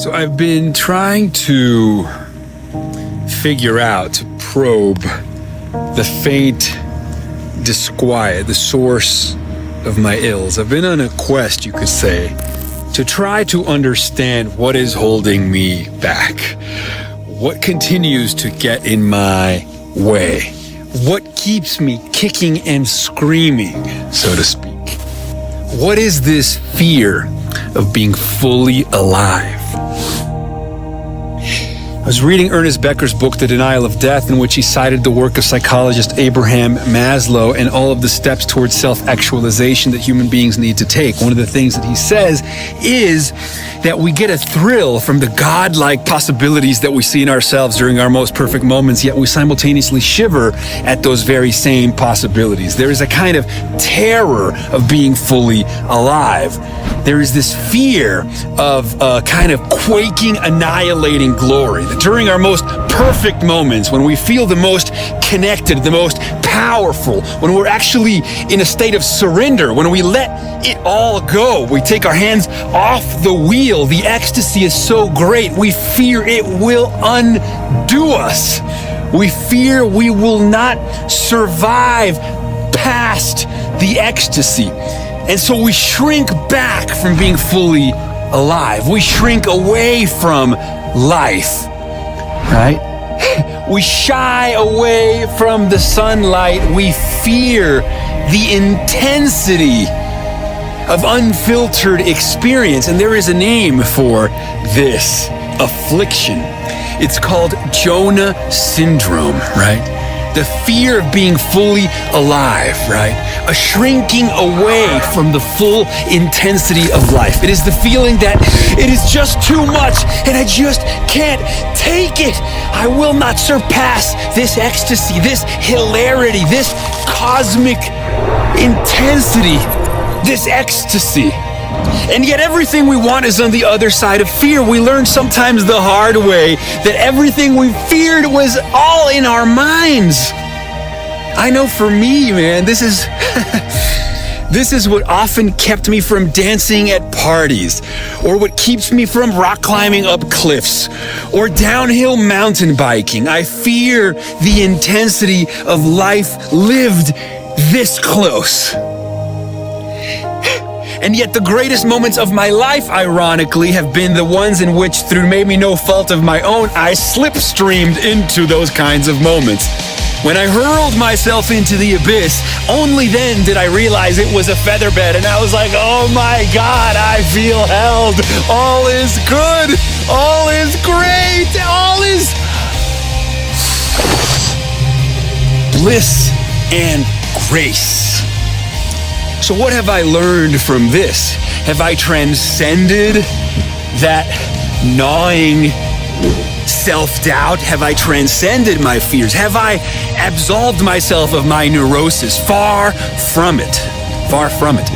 So I've been trying to figure out, to probe the faint disquiet, the source of my ills. I've been on a quest, you could say, to try to understand what is holding me back. What continues to get in my way? What keeps me kicking and screaming, so to speak? What is this fear of being fully alive? I was reading Ernest Becker's book, The Denial of Death, in which he cited the work of psychologist Abraham Maslow and all of the steps towards self-actualization that human beings need to take. One of the things that he says is that we get a thrill from the godlike possibilities that we see in ourselves during our most perfect moments, yet we simultaneously shiver at those very same possibilities. There is a kind of terror of being fully alive. There is this fear of a kind of quaking, annihilating glory. That during our most perfect moments, when we feel the most connected, the most powerful, when we're actually in a state of surrender, when we let it all go, we take our hands off the wheel, the ecstasy is so great, we fear it will undo us. We fear we will not survive past the ecstasy. And so we shrink back from being fully alive. We shrink away from life, right? We shy away from the sunlight. We fear the intensity of unfiltered experience. And there is a name for this affliction. It's called Jonah syndrome, right? The fear of being fully alive, right? A shrinking away from the full intensity of life. It is the feeling that it is just too much and I just can't take it. I will not surpass this ecstasy, this hilarity, this cosmic intensity, this ecstasy. And yet everything we want is on the other side of fear. We learn sometimes the hard way that everything we feared was all in our minds. I know for me, man, this is what often kept me from dancing at parties, or what keeps me from rock climbing up cliffs, or downhill mountain biking. I fear the intensity of life lived this close. And yet the greatest moments of my life, ironically, have been the ones in which, through maybe no fault of my own, I slipstreamed into those kinds of moments. When I hurled myself into the abyss, only then did I realize it was a featherbed, and I was like, oh my God, I feel held. All is good. All is great. All is bliss and grace. So what have I learned from this? Have I transcended that gnawing self-doubt? Have I transcended my fears? Have I absolved myself of my neurosis? Far from it. Far from it.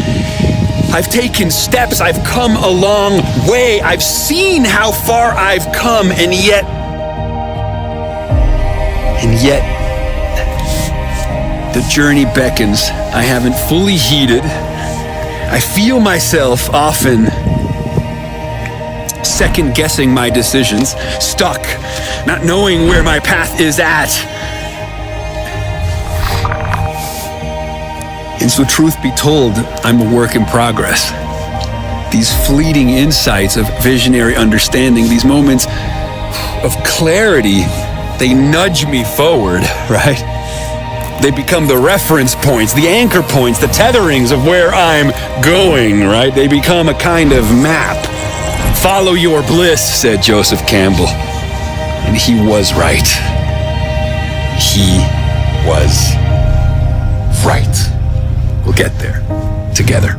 I've taken steps. I've come a long way. I've seen how far I've come, and yet, the journey beckons. I haven't fully heeded. I feel myself often second-guessing my decisions, stuck, not knowing where my path is at. And so, truth be told, I'm a work in progress. These fleeting insights of visionary understanding, these moments of clarity, they nudge me forward, right? They become the reference points, the anchor points, the tetherings of where I'm going, right? They become a kind of map. Follow your bliss, said Joseph Campbell. And he was right. He was right. We'll get there together.